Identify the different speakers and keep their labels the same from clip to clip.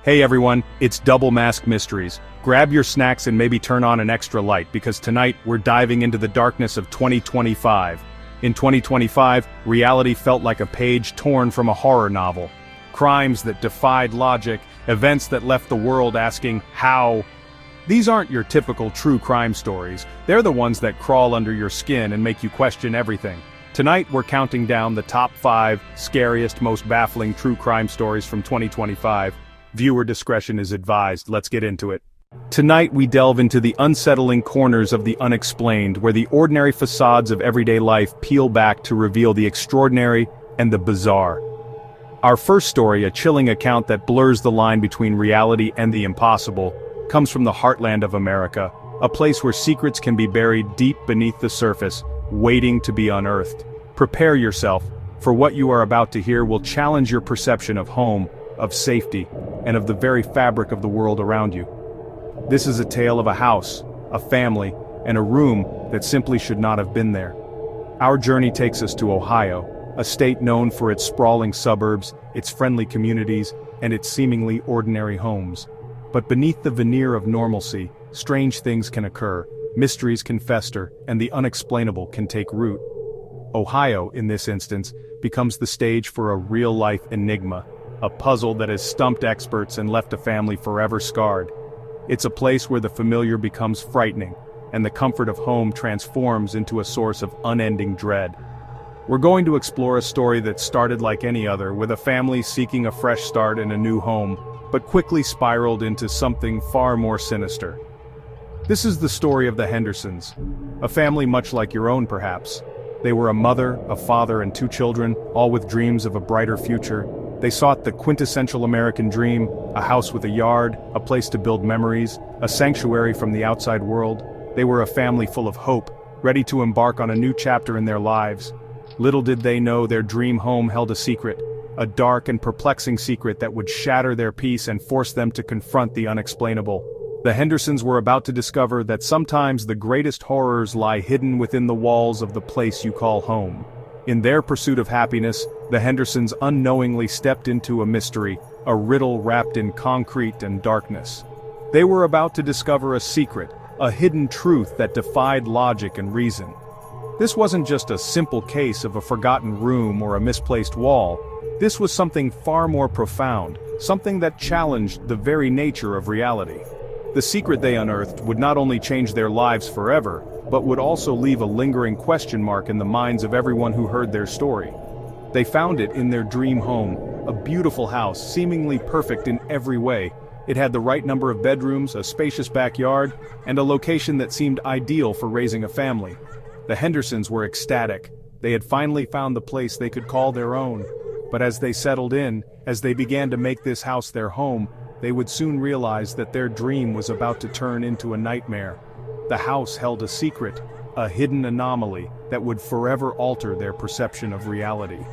Speaker 1: Hey everyone, it's Double Mask Mysteries. Grab your snacks and maybe turn on an extra light because tonight we're diving into the darkness of 2025. In 2025, reality felt like a page torn from a horror novel. Crimes that defied logic, events that left the world asking, how? These aren't your typical true crime stories, they're the ones that crawl under your skin and make you question everything. Tonight we're counting down the top 5 scariest, most baffling true crime stories from 2025. Viewer discretion is advised, let's get into it. Tonight we delve into the unsettling corners of the unexplained, where the ordinary facades of everyday life peel back to reveal the extraordinary and the bizarre. Our first story, a chilling account that blurs the line between reality and the impossible, comes from the heartland of America, a place where secrets can be buried deep beneath the surface, waiting to be unearthed. Prepare yourself, for what you are about to hear will challenge your perception of home, of safety, and of the very fabric of the world around you. This is a tale of a house, a family, and a room that simply should not have been there. Our journey takes us to Ohio, a state known for its sprawling suburbs, its friendly communities, and its seemingly ordinary homes. But beneath the veneer of normalcy, strange things can occur, mysteries can fester, and the unexplainable can take root. Ohio, in this instance, becomes the stage for a real-life enigma, a puzzle that has stumped experts and left a family forever scarred. It's a place where the familiar becomes frightening, and the comfort of home transforms into a source of unending dread. We're going to explore a story that started like any other, with a family seeking a fresh start in a new home, but quickly spiraled into something far more sinister. This is the story of the Hendersons, a family much like your own perhaps. They were a mother, a father, and 2 children, all with dreams of a brighter future. They sought the quintessential American dream, a house with a yard, a place to build memories, a sanctuary from the outside world. They were a family full of hope, ready to embark on a new chapter in their lives. Little did they know their dream home held a secret, a dark and perplexing secret that would shatter their peace and force them to confront the unexplainable. The Hendersons were about to discover that sometimes the greatest horrors lie hidden within the walls of the place you call home. In their pursuit of happiness, the Hendersons unknowingly stepped into a mystery, a riddle wrapped in concrete and darkness. They were about to discover a secret, a hidden truth that defied logic and reason. This wasn't just a simple case of a forgotten room or a misplaced wall. This was something far more profound, something that challenged the very nature of reality. The secret they unearthed would not only change their lives forever, but would also leave a lingering question mark in the minds of everyone who heard their story. They found it in their dream home, a beautiful house, seemingly perfect in every way. It had the right number of bedrooms, a spacious backyard, and a location that seemed ideal for raising a family. The Hendersons were ecstatic. They had finally found the place they could call their own. But as they settled in, as they began to make this house their home, they would soon realize that their dream was about to turn into a nightmare. The house held a secret, a hidden anomaly that would forever alter their perception of reality.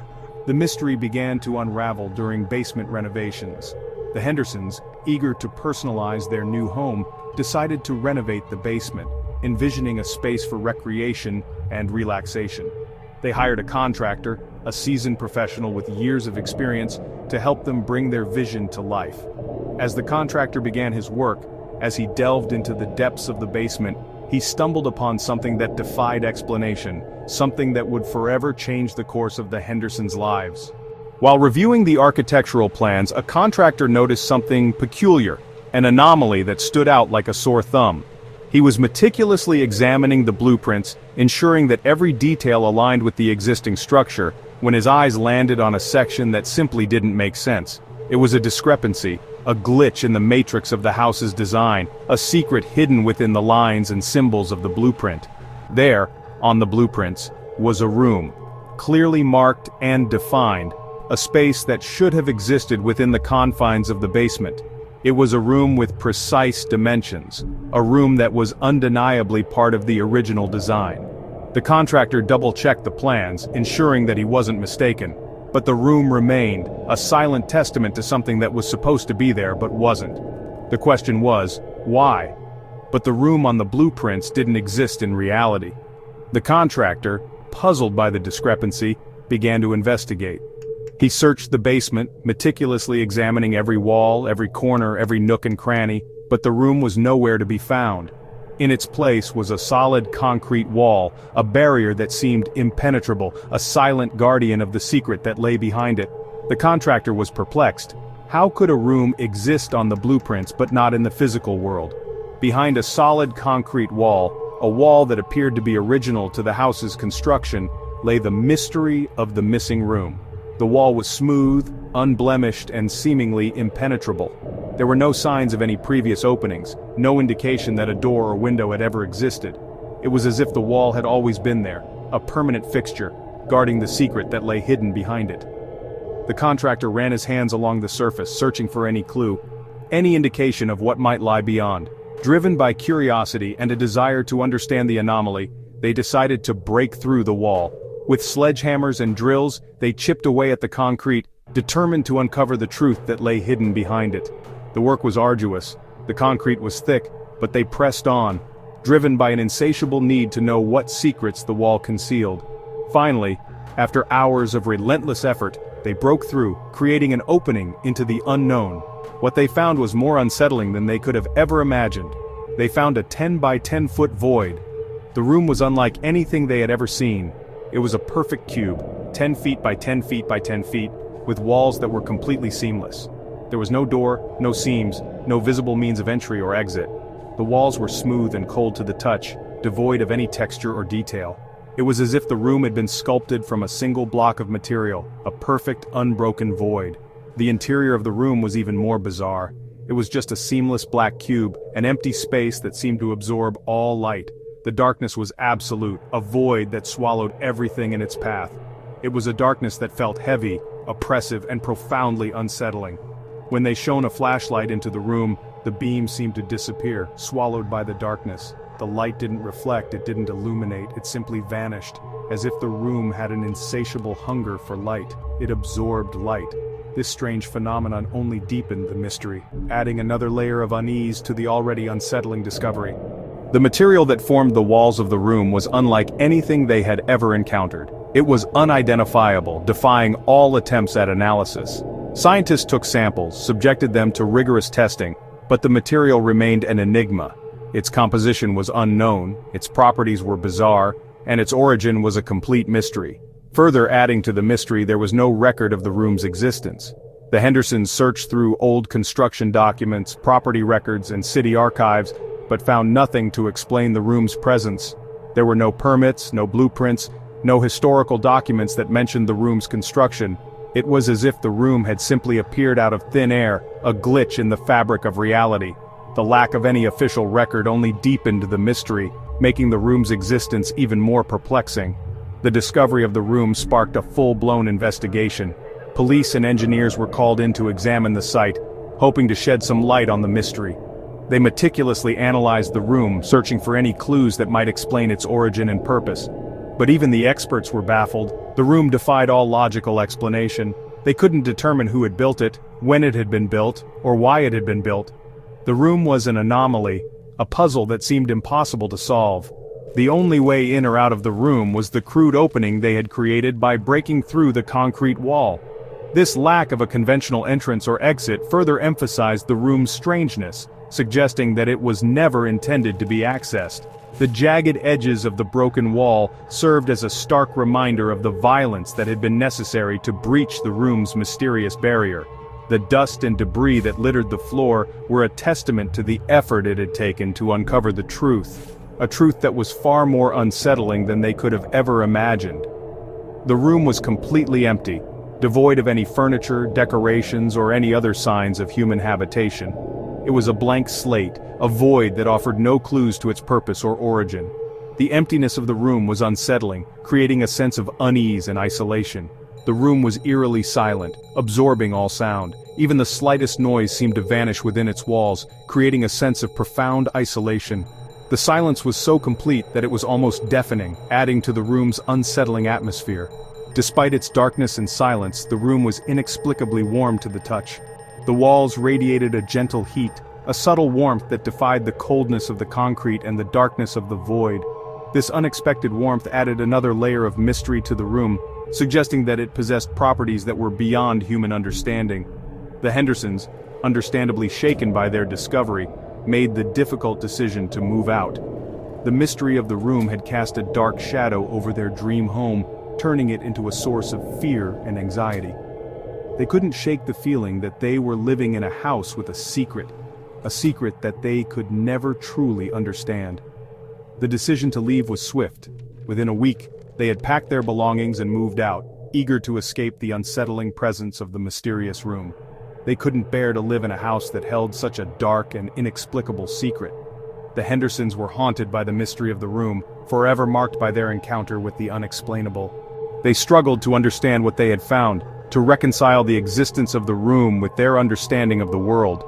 Speaker 1: The mystery began to unravel during basement renovations. The Hendersons, eager to personalize their new home, decided to renovate the basement, envisioning a space for recreation and relaxation. They hired a contractor, a seasoned professional with years of experience, to help them bring their vision to life. As the contractor began his work, as he delved into the depths of the basement, he stumbled upon something that defied explanation, something that would forever change the course of the Hendersons' lives. While reviewing the architectural plans, a contractor noticed something peculiar, an anomaly that stood out like a sore thumb. He was meticulously examining the blueprints, ensuring that every detail aligned with the existing structure, when his eyes landed on a section that simply didn't make sense. It was a discrepancy, a glitch in the matrix of the house's design, a secret hidden within the lines and symbols of the blueprint. There, on the blueprints, was a room, clearly marked and defined, a space that should have existed within the confines of the basement. It was a room with precise dimensions, a room that was undeniably part of the original design. The contractor double-checked the plans, ensuring that he wasn't mistaken. But the room remained, a silent testament to something that was supposed to be there but wasn't. The question was, why? But the room on the blueprints didn't exist in reality. The contractor, puzzled by the discrepancy, began to investigate. He searched the basement, meticulously examining every wall, every corner, every nook and cranny, but the room was nowhere to be found. In its place was a solid concrete wall, a barrier that seemed impenetrable, a silent guardian of the secret that lay behind it. The contractor was perplexed. How could a room exist on the blueprints but not in the physical world? Behind a solid concrete wall, a wall that appeared to be original to the house's construction, lay the mystery of the missing room. The wall was smooth, unblemished, and seemingly impenetrable. There were no signs of any previous openings, no indication that a door or window had ever existed. It was as if the wall had always been there, a permanent fixture, guarding the secret that lay hidden behind it. The contractor ran his hands along the surface, searching for any clue, any indication of what might lie beyond. Driven by curiosity and a desire to understand the anomaly, they decided to break through the wall. With sledgehammers and drills, they chipped away at the concrete, determined to uncover the truth that lay hidden behind it. The work was arduous, the concrete was thick, but they pressed on, driven by an insatiable need to know what secrets the wall concealed. Finally, after hours of relentless effort, they broke through, creating an opening into the unknown. What they found was more unsettling than they could have ever imagined. They found a 10 by 10 foot void. The room was unlike anything they had ever seen. It was a perfect cube, 10 feet by 10 feet by 10 feet, with walls that were completely seamless. There was no door, no seams, no visible means of entry or exit. The walls were smooth and cold to the touch, devoid of any texture or detail. It was as if the room had been sculpted from a single block of material, a perfect, unbroken void. The interior of the room was even more bizarre. It was just a seamless black cube, an empty space that seemed to absorb all light. The darkness was absolute, a void that swallowed everything in its path. It was a darkness that felt heavy, oppressive, and profoundly unsettling. When they shone a flashlight into the room, the beam seemed to disappear, swallowed by the darkness. The light didn't reflect, it didn't illuminate, it simply vanished, as if the room had an insatiable hunger for light. It absorbed light. This strange phenomenon only deepened the mystery, adding another layer of unease to the already unsettling discovery. The material that formed the walls of the room was unlike anything they had ever encountered. It was unidentifiable, defying all attempts at analysis. Scientists took samples, subjected them to rigorous testing, but the material remained an enigma. Its composition was unknown, its properties were bizarre, and its origin was a complete mystery. Further adding to the mystery, there was no record of the room's existence. The Hendersons searched through old construction documents, property records, and city archives, but found nothing to explain the room's presence. There were no permits, no blueprints, no historical documents that mentioned the room's construction. It was as if the room had simply appeared out of thin air, a glitch in the fabric of reality. The lack of any official record only deepened the mystery, making the room's existence even more perplexing. The discovery of the room sparked a full-blown investigation. Police and engineers were called in to examine the site, hoping to shed some light on the mystery. They meticulously analyzed the room, searching for any clues that might explain its origin and purpose. But even the experts were baffled. The room defied all logical explanation. They couldn't determine who had built it, when it had been built, or why it had been built. The room was an anomaly, a puzzle that seemed impossible to solve. The only way in or out of the room was the crude opening they had created by breaking through the concrete wall. This lack of a conventional entrance or exit further emphasized the room's strangeness, suggesting that it was never intended to be accessed. The jagged edges of the broken wall served as a stark reminder of the violence that had been necessary to breach the room's mysterious barrier. The dust and debris that littered the floor were a testament to the effort it had taken to uncover the truth, a truth that was far more unsettling than they could have ever imagined. The room was completely empty, devoid of any furniture, decorations, or any other signs of human habitation. It was a blank slate, a void that offered no clues to its purpose or origin. The emptiness of the room was unsettling, creating a sense of unease and isolation. The room was eerily silent, absorbing all sound. Even the slightest noise seemed to vanish within its walls, creating a sense of profound isolation. The silence was so complete that it was almost deafening, adding to the room's unsettling atmosphere. Despite its darkness and silence, the room was inexplicably warm to the touch. The walls radiated a gentle heat, a subtle warmth that defied the coldness of the concrete and the darkness of the void. This unexpected warmth added another layer of mystery to the room, suggesting that it possessed properties that were beyond human understanding. The Hendersons, understandably shaken by their discovery, made the difficult decision to move out. The mystery of the room had cast a dark shadow over their dream home, turning it into a source of fear and anxiety. They couldn't shake the feeling that they were living in a house with a secret that they could never truly understand. The decision to leave was swift. Within a week, they had packed their belongings and moved out, eager to escape the unsettling presence of the mysterious room. They couldn't bear to live in a house that held such a dark and inexplicable secret. The Hendersons were haunted by the mystery of the room, forever marked by their encounter with the unexplainable. They struggled to understand what they had found, to reconcile the existence of the room with their understanding of the world.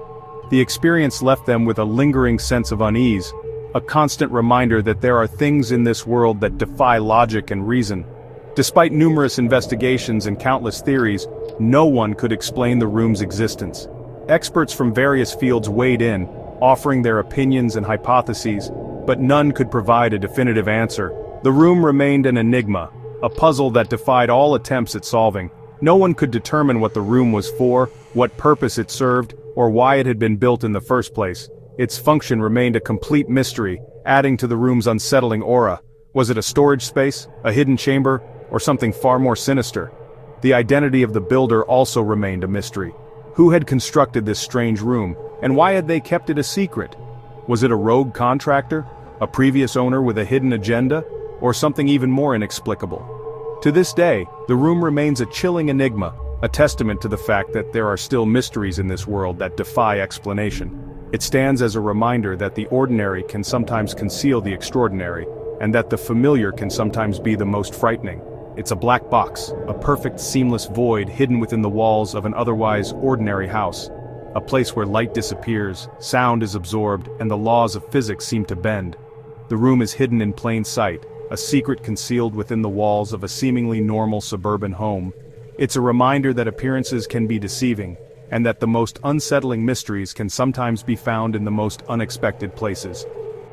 Speaker 1: The experience left them with a lingering sense of unease, a constant reminder that there are things in this world that defy logic and reason. Despite numerous investigations and countless theories, no one could explain the room's existence. Experts from various fields weighed in, offering their opinions and hypotheses, but none could provide a definitive answer. The room remained an enigma, a puzzle that defied all attempts at solving. No one could determine what the room was for, what purpose it served, or why it had been built in the first place. Its function remained a complete mystery, adding to the room's unsettling aura. Was it a storage space, a hidden chamber, or something far more sinister? The identity of the builder also remained a mystery. Who had constructed this strange room, and why had they kept it a secret? Was it a rogue contractor, a previous owner with a hidden agenda, or something even more inexplicable? To this day, the room remains a chilling enigma, a testament to the fact that there are still mysteries in this world that defy explanation. It stands as a reminder that the ordinary can sometimes conceal the extraordinary, and that the familiar can sometimes be the most frightening. It's a black box, a perfect seamless void hidden within the walls of an otherwise ordinary house. A place where light disappears, sound is absorbed, and the laws of physics seem to bend. The room is hidden in plain sight, a secret concealed within the walls of a seemingly normal suburban home. It's a reminder that appearances can be deceiving, and that the most unsettling mysteries can sometimes be found in the most unexpected places.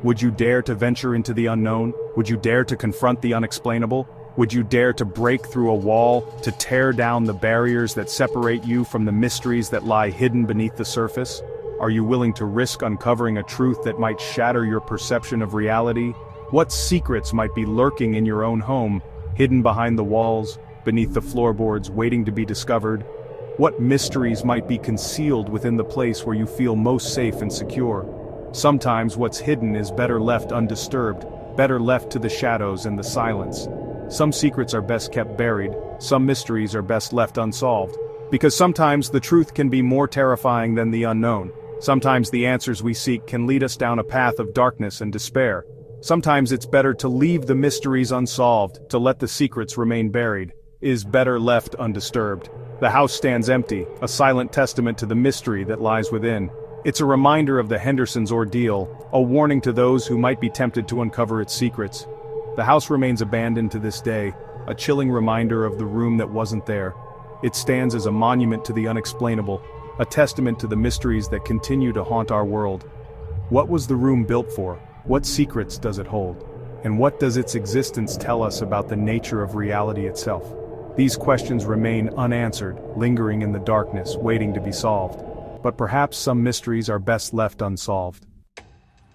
Speaker 1: Would you dare to venture into the unknown? Would you dare to confront the unexplainable? Would you dare to break through a wall, to tear down the barriers that separate you from the mysteries that lie hidden beneath the surface? Are you willing to risk uncovering a truth that might shatter your perception of reality? What secrets might be lurking in your own home, hidden behind the walls, beneath the floorboards, waiting to be discovered? What mysteries might be concealed within the place where you feel most safe and secure? Sometimes what's hidden is better left undisturbed, better left to the shadows and the silence. Some secrets are best kept buried, some mysteries are best left unsolved. Because sometimes the truth can be more terrifying than the unknown. Sometimes the answers we seek can lead us down a path of darkness and despair. Sometimes it's better to leave the mysteries unsolved, to let the secrets remain buried. Is better left undisturbed. The house stands empty, a silent testament to the mystery that lies within. It's a reminder of the Hendersons' ordeal, a warning to those who might be tempted to uncover its secrets. The house remains abandoned to this day, a chilling reminder of the room that wasn't there. It stands as a monument to the unexplainable, a testament to the mysteries that continue to haunt our world. What was the room built for? What secrets does it hold? And what does its existence tell us about the nature of reality itself? These questions remain unanswered, lingering in the darkness, waiting to be solved. But perhaps some mysteries are best left unsolved.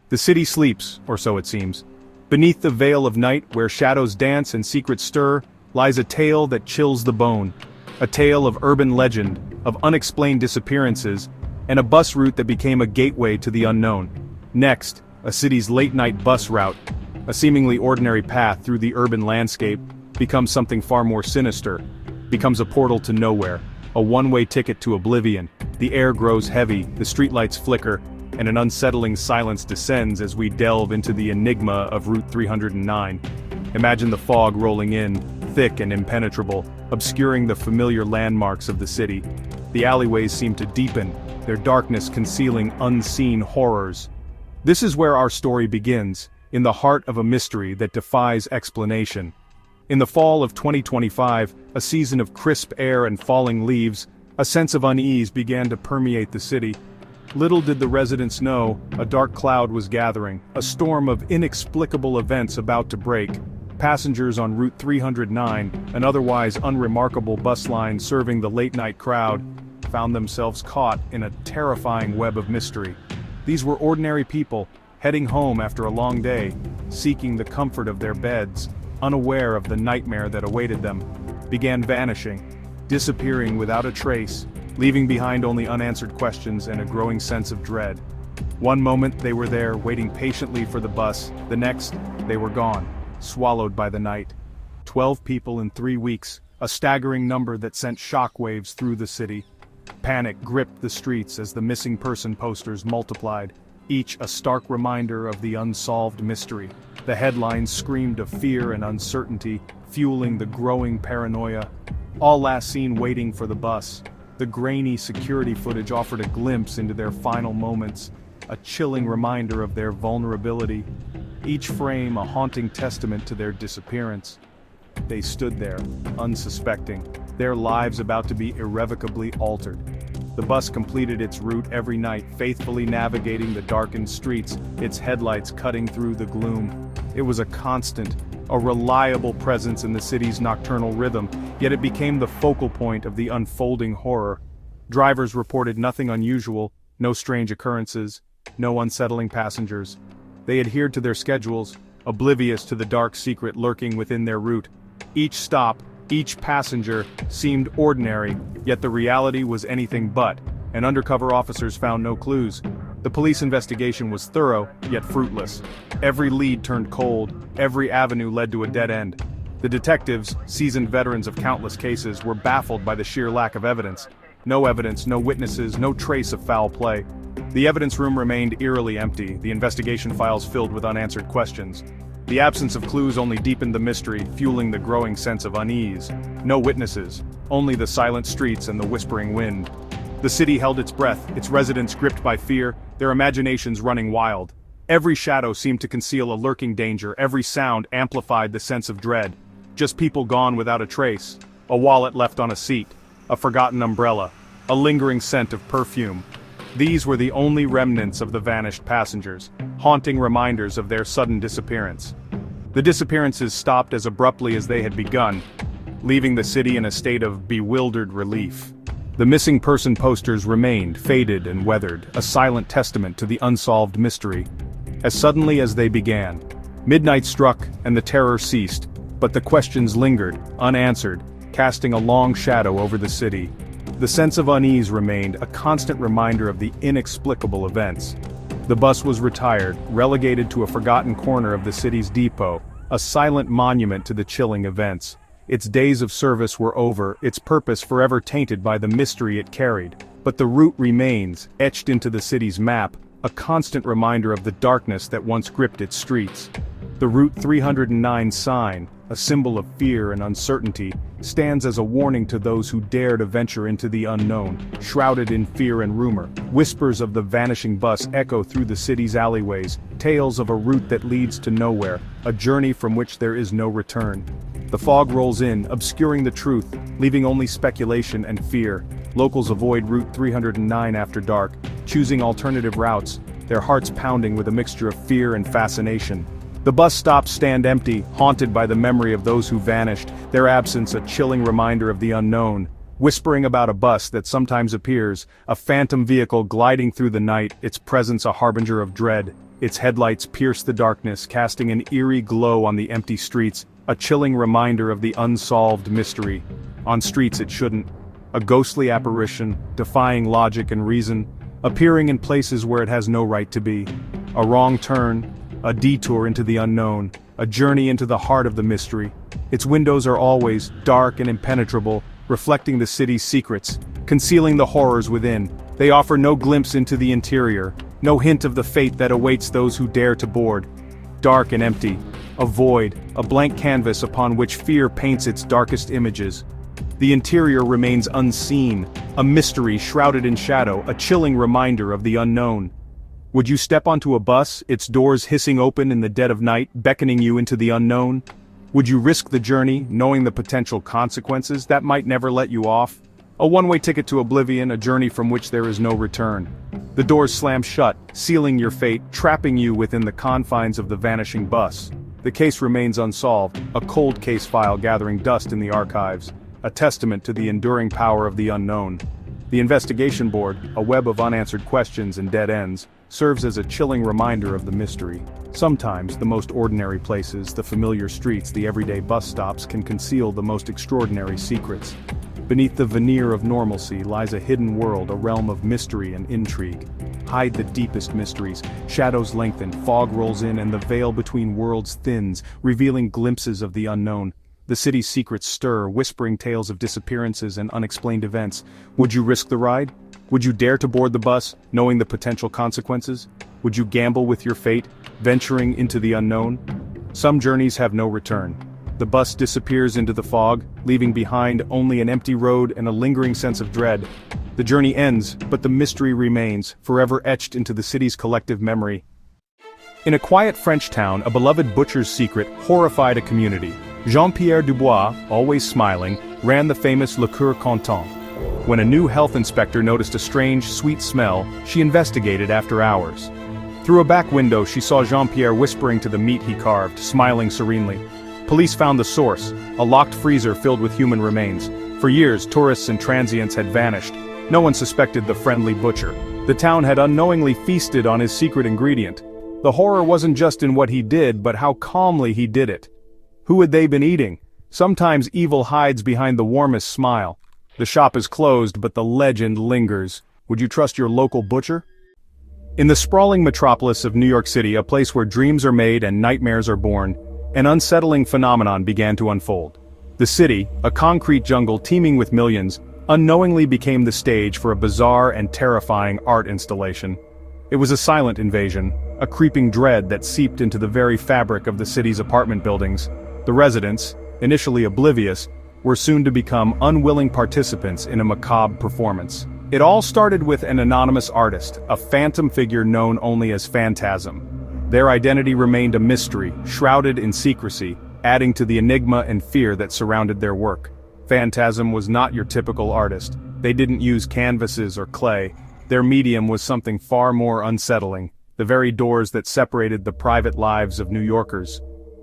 Speaker 1: The city sleeps, or so it seems. Beneath the veil of night, where shadows dance and secrets stir, lies a tale that chills the bone. A tale of urban legend, of unexplained disappearances, and a bus route that became a gateway to the unknown. Next, a city's late-night bus route, a seemingly ordinary path through the urban landscape, becomes something far more sinister, becomes a portal to nowhere, a one-way ticket to oblivion. The air grows heavy, the streetlights flicker, and an unsettling silence descends as we delve into the enigma of Route 309. Imagine the fog rolling in, thick and impenetrable, obscuring the familiar landmarks of the city. The alleyways seem to deepen, their darkness concealing unseen horrors. This is where our story begins, in the heart of a mystery that defies explanation. In the fall of 2025, a season of crisp air and falling leaves, a sense of unease began to permeate the city. Little did the residents know, a dark cloud was gathering, a storm of inexplicable events about to break. Passengers on Route 309, an otherwise unremarkable bus line serving the late-night crowd, found themselves caught in a terrifying web of mystery. These were ordinary people, heading home after a long day, seeking the comfort of their beds, unaware of the nightmare that awaited them, began vanishing, disappearing without a trace, leaving behind only unanswered questions and a growing sense of dread. One moment they were there, waiting patiently for the bus, the next, they were gone, swallowed by the night. 12 people in 3 weeks, a staggering number that sent shockwaves through the city. Panic gripped the streets as the missing person posters multiplied, each a stark reminder of the unsolved mystery. The headlines screamed of fear and uncertainty, fueling the growing paranoia. All last seen waiting for the bus. The grainy security footage offered a glimpse into their final moments, a chilling reminder of their vulnerability. Each frame a haunting testament to their disappearance. They stood there, unsuspecting, their lives about to be irrevocably altered. The bus completed its route every night, faithfully navigating the darkened streets, its headlights cutting through the gloom. It was a constant, a reliable presence in the city's nocturnal rhythm, yet it became the focal point of the unfolding horror. Drivers reported nothing unusual, no strange occurrences, no unsettling passengers. They adhered to their schedules, oblivious to the dark secret lurking within their route. Each stop, each passenger, seemed ordinary, yet the reality was anything but, and undercover officers found no clues. The police investigation was thorough, yet fruitless. Every lead turned cold, every avenue led to a dead end. The detectives, seasoned veterans of countless cases, were baffled by the sheer lack of evidence. No evidence, no witnesses, no trace of foul play. The evidence room remained eerily empty, the investigation files filled with unanswered questions. The absence of clues only deepened the mystery, fueling the growing sense of unease. No witnesses, only the silent streets and the whispering wind. The city held its breath, its residents gripped by fear, their imaginations running wild. Every shadow seemed to conceal a lurking danger, every sound amplified the sense of dread. Just people gone without a trace, a wallet left on a seat, a forgotten umbrella, a lingering scent of perfume. These were the only remnants of the vanished passengers, haunting reminders of their sudden disappearance. The disappearances stopped as abruptly as they had begun, leaving the city in a state of bewildered relief. The missing person posters remained, faded and weathered, a silent testament to the unsolved mystery. As suddenly as they began, midnight struck and the terror ceased, but the questions lingered, unanswered, casting a long shadow over the city. The sense of unease remained, a constant reminder of the inexplicable events. The bus was retired, relegated to a forgotten corner of the city's depot, a silent monument to the chilling events. Its days of service were over, its purpose forever tainted by the mystery it carried. But the route remains, etched into the city's map, a constant reminder of the darkness that once gripped its streets. The Route 309 sign, a symbol of fear and uncertainty, stands as a warning to those who dare to venture into the unknown, shrouded in fear and rumor. Whispers of the vanishing bus echo through the city's alleyways, tales of a route that leads to nowhere, a journey from which there is no return. The fog rolls in, obscuring the truth, leaving only speculation and fear. Locals avoid Route 309 after dark, choosing alternative routes, their hearts pounding with a mixture of fear and fascination. The bus stops stand empty, haunted by the memory of those who vanished, their absence a chilling reminder of the unknown. Whispering about a bus that sometimes appears, a phantom vehicle gliding through the night, its presence a harbinger of dread. Its headlights pierce the darkness, casting an eerie glow on the empty streets, a chilling reminder of the unsolved mystery. On streets it shouldn't. A ghostly apparition, defying logic and reason, appearing in places where it has no right to be. A wrong turn, a detour into the unknown, a journey into the heart of the mystery. Its windows are always dark and impenetrable, reflecting the city's secrets, concealing the horrors within. They offer no glimpse into the interior, no hint of the fate that awaits those who dare to board. Dark and empty, a void, a blank canvas upon which fear paints its darkest images. The interior remains unseen, a mystery shrouded in shadow, a chilling reminder of the unknown. Would you step onto a bus, its doors hissing open in the dead of night, beckoning you into the unknown? Would you risk the journey, knowing the potential consequences that might never let you off? A one-way ticket to oblivion, a journey from which there is no return. The doors slam shut, sealing your fate, trapping you within the confines of the vanishing bus. The case remains unsolved, a cold case file gathering dust in the archives, a testament to the enduring power of the unknown. The investigation board, a web of unanswered questions and dead ends, serves as a chilling reminder of the mystery. Sometimes, the most ordinary places, the familiar streets, the everyday bus stops can conceal the most extraordinary secrets. Beneath the veneer of normalcy lies a hidden world, a realm of mystery and intrigue. Hide the deepest mysteries, shadows lengthen, fog rolls in, and the veil between worlds thins, revealing glimpses of the unknown. The city's secrets stir, whispering tales of disappearances and unexplained events. Would you risk the ride? Would you dare to board the bus, knowing the potential consequences? Would you gamble with your fate, venturing into the unknown? Some journeys have no return. The bus disappears into the fog, leaving behind only an empty road and a lingering sense of dread. The journey ends, but the mystery remains, forever etched into the city's collective memory. In a quiet French town, a beloved butcher's secret horrified a community. Jean-Pierre Dubois, always smiling, ran the famous Le Coeur Content. When a new health inspector noticed a strange, sweet smell, she investigated after hours. Through a back window, she saw Jean-Pierre whispering to the meat he carved, smiling serenely. Police found the source, a locked freezer filled with human remains. For years, tourists and transients had vanished. No one suspected the friendly butcher. The town had unknowingly feasted on his secret ingredient. The horror wasn't just in what he did, but how calmly he did it. Who had they been eating? Sometimes evil hides behind the warmest smile. The shop is closed, but the legend lingers. Would you trust your local butcher? In the sprawling metropolis of New York City, a place where dreams are made and nightmares are born, an unsettling phenomenon began to unfold. The city, a concrete jungle teeming with millions, unknowingly became the stage for a bizarre and terrifying art installation. It was a silent invasion, a creeping dread that seeped into the very fabric of the city's apartment buildings. The residents, initially oblivious, were soon to become unwilling participants in a macabre performance. It all started with an anonymous artist, a phantom figure known only as Phantasm. Their identity remained a mystery, shrouded in secrecy, adding to the enigma and fear that surrounded their work. Phantasm was not your typical artist. They didn't use canvases or clay. Their medium was something far more unsettling, the very doors that separated the private lives of New Yorkers.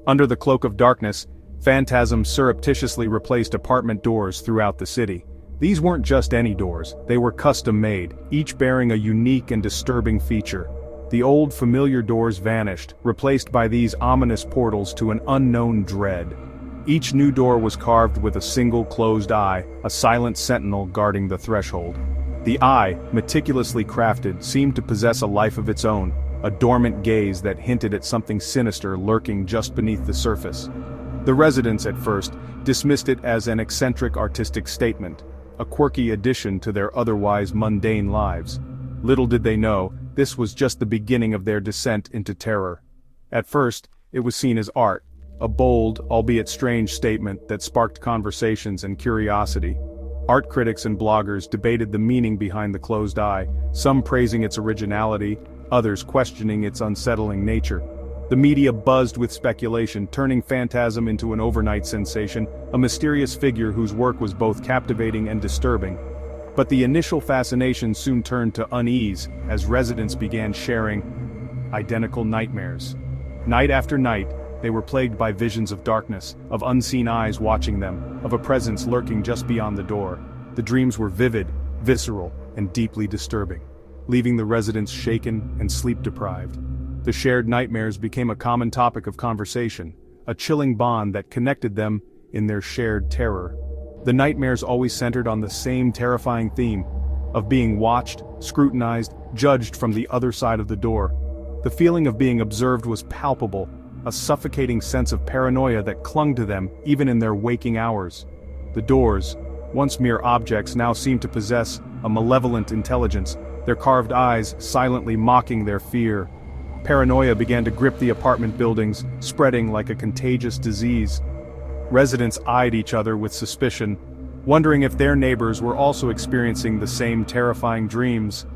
Speaker 1: Under the cloak of darkness, Phantasm surreptitiously replaced apartment doors throughout the city. These weren't just any doors, they were custom-made, each bearing a unique and disturbing feature. The old familiar doors vanished, replaced by these ominous portals to an unknown dread. Each new door was carved with a single closed eye, a silent sentinel guarding the threshold. The eye, meticulously crafted, seemed to possess a life of its own, a dormant gaze that hinted at something sinister lurking just beneath the surface. The residents at first dismissed it as an eccentric artistic statement, a quirky addition to their otherwise mundane lives. Little did they know, this was just the beginning of their descent into terror. At first, it was seen as art, a bold, albeit strange statement that sparked conversations and curiosity. Art critics and bloggers debated the meaning behind the closed eye, some praising its originality, others questioning its unsettling nature. The media buzzed with speculation, turning Phantasm into an overnight sensation, a mysterious figure whose work was both captivating and disturbing. But the initial fascination soon turned to unease as residents began sharing identical nightmares. Night after night, they were plagued by visions of darkness, of unseen eyes watching them, of a presence lurking just beyond the door. The dreams were vivid, visceral, and deeply disturbing, leaving the residents shaken and sleep-deprived. The shared nightmares became a common topic of conversation, a chilling bond that connected them in their shared terror. The nightmares always centered on the same terrifying theme, of being watched, scrutinized, judged from the other side of the door. The feeling of being observed was palpable, a suffocating sense of paranoia that clung to them even in their waking hours. The doors, once mere objects, now seemed to possess a malevolent intelligence, their carved eyes silently mocking their fear. Paranoia began to grip the apartment buildings, spreading like a contagious disease. Residents eyed each other with suspicion, wondering if their neighbors were also experiencing the same terrifying dreams.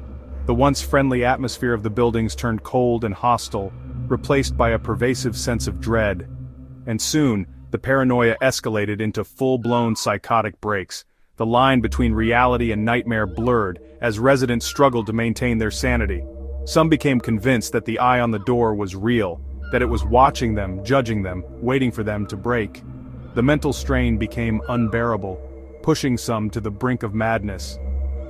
Speaker 1: The once friendly atmosphere of the buildings turned cold and hostile, replaced by a pervasive sense of dread. And soon, the paranoia escalated into full-blown psychotic breaks. The line between reality and nightmare blurred as residents struggled to maintain their sanity. Some became convinced that the eye on the door was real, that it was watching them, judging them, waiting for them to break. The mental strain became unbearable, pushing some to the brink of madness.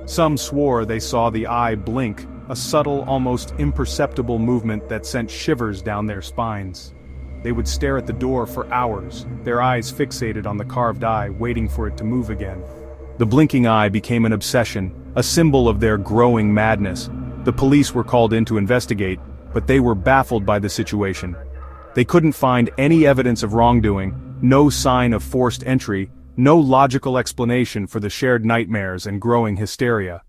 Speaker 1: Some swore they saw the eye blink, a subtle, almost imperceptible movement that sent shivers down their spines. They would stare at the door for hours, their eyes fixated on the carved eye, waiting for it to move again. The blinking eye became an obsession, a symbol of their growing madness. The police were called in to investigate, but they were baffled by the situation. They couldn't find any evidence of wrongdoing, no sign of forced entry, no logical explanation for the shared nightmares and growing hysteria.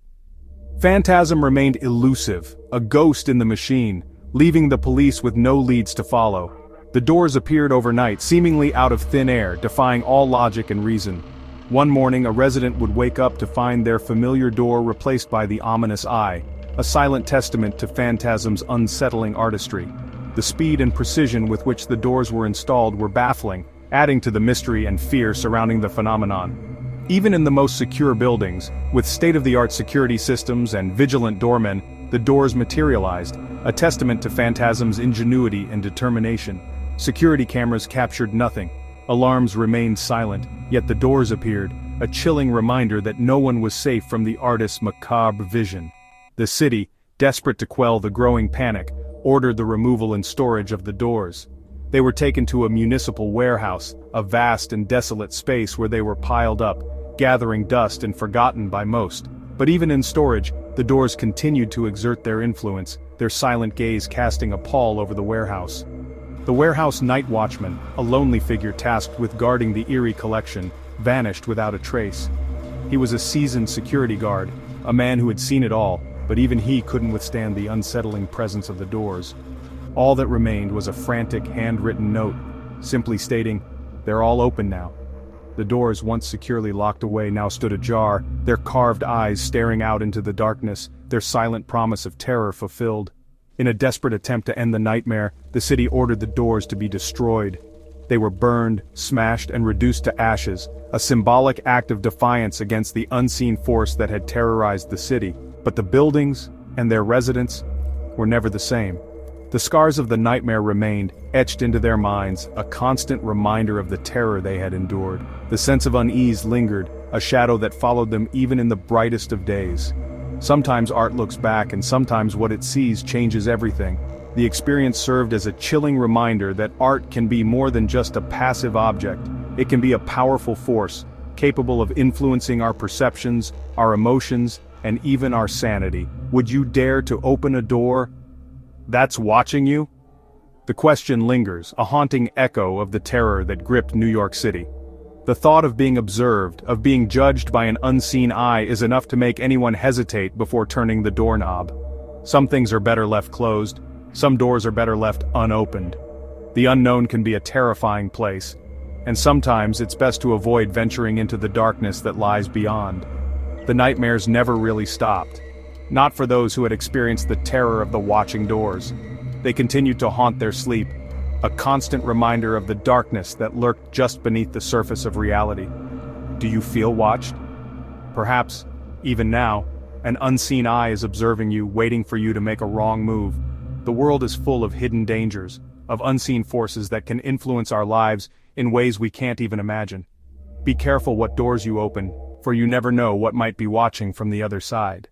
Speaker 1: Phantasm remained elusive, a ghost in the machine, leaving the police with no leads to follow. The doors appeared overnight, seemingly out of thin air, defying all logic and reason. One morning, a resident would wake up to find their familiar door replaced by the ominous eye, a silent testament to Phantasm's unsettling artistry. The speed and precision with which the doors were installed were baffling, adding to the mystery and fear surrounding the phenomenon. Even in the most secure buildings, with state-of-the-art security systems and vigilant doormen, the doors materialized, a testament to Phantasm's ingenuity and determination. Security cameras captured nothing. Alarms remained silent, yet the doors appeared, a chilling reminder that no one was safe from the artist's macabre vision. The city, desperate to quell the growing panic, ordered the removal and storage of the doors. They were taken to a municipal warehouse, a vast and desolate space where they were piled up, gathering dust and forgotten by most. But even in storage, the doors continued to exert their influence, their silent gaze casting a pall over the warehouse. The warehouse night watchman, a lonely figure tasked with guarding the eerie collection, vanished without a trace. He was a seasoned security guard, a man who had seen it all, but even he couldn't withstand the unsettling presence of the doors. All that remained was a frantic, handwritten note, simply stating, "They're all open now." The doors, once securely locked away, now stood ajar, their carved eyes staring out into the darkness, their silent promise of terror fulfilled. In a desperate attempt to end the nightmare, the city ordered the doors to be destroyed. They were burned, smashed, and reduced to ashes, a symbolic act of defiance against the unseen force that had terrorized the city. But the buildings, and their residents, were never the same. The scars of the nightmare remained, etched into their minds, a constant reminder of the terror they had endured. The sense of unease lingered, a shadow that followed them even in the brightest of days. Sometimes art looks back, and sometimes what it sees changes everything. The experience served as a chilling reminder that art can be more than just a passive object. It can be a powerful force, capable of influencing our perceptions, our emotions, and even our sanity. Would you dare to open a door that's watching you? The question lingers, a haunting echo of the terror that gripped New York City. The thought of being observed, of being judged by an unseen eye is enough to make anyone hesitate before turning the doorknob. Some things are better left closed, some doors are better left unopened. The unknown can be a terrifying place, and sometimes it's best to avoid venturing into the darkness that lies beyond. The nightmares never really stopped. Not for those who had experienced the terror of the watching doors. They continued to haunt their sleep, a constant reminder of the darkness that lurked just beneath the surface of reality. Do you feel watched? Perhaps, even now, an unseen eye is observing you, waiting for you to make a wrong move. The world is full of hidden dangers, of unseen forces that can influence our lives in ways we can't even imagine. Be careful what doors you open, for you never know what might be watching from the other side.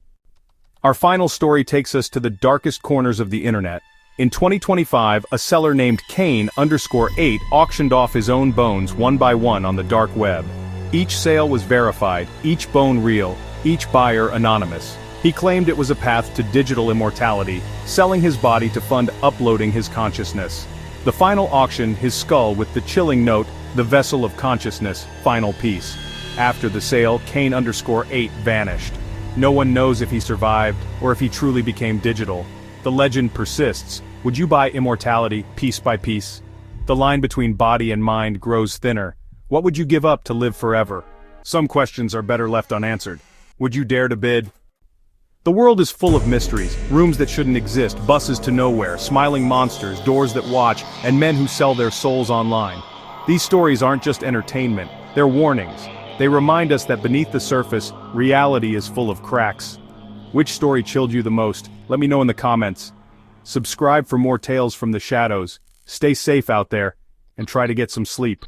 Speaker 1: Our final story takes us to the darkest corners of the internet. In 2025, a seller named Kane_8 auctioned off his own bones one by one on the dark web. Each sale was verified, each bone real, each buyer anonymous. He claimed it was a path to digital immortality, selling his body to fund uploading his consciousness. The final auction, his skull with the chilling note, "The Vessel of Consciousness, Final Piece." After the sale, Kane_8 vanished. No one knows if he survived, or if he truly became digital. The legend persists. Would you buy immortality, piece by piece? The line between body and mind grows thinner. What would you give up to live forever? Some questions are better left unanswered. Would you dare to bid? The world is full of mysteries, rooms that shouldn't exist, buses to nowhere, smiling monsters, doors that watch, and men who sell their souls online. These stories aren't just entertainment, they're warnings. They remind us that beneath the surface, reality is full of cracks. Which story chilled you the most? Let me know in the comments. Subscribe for more tales from the shadows, Stay safe out there, and try to get some sleep.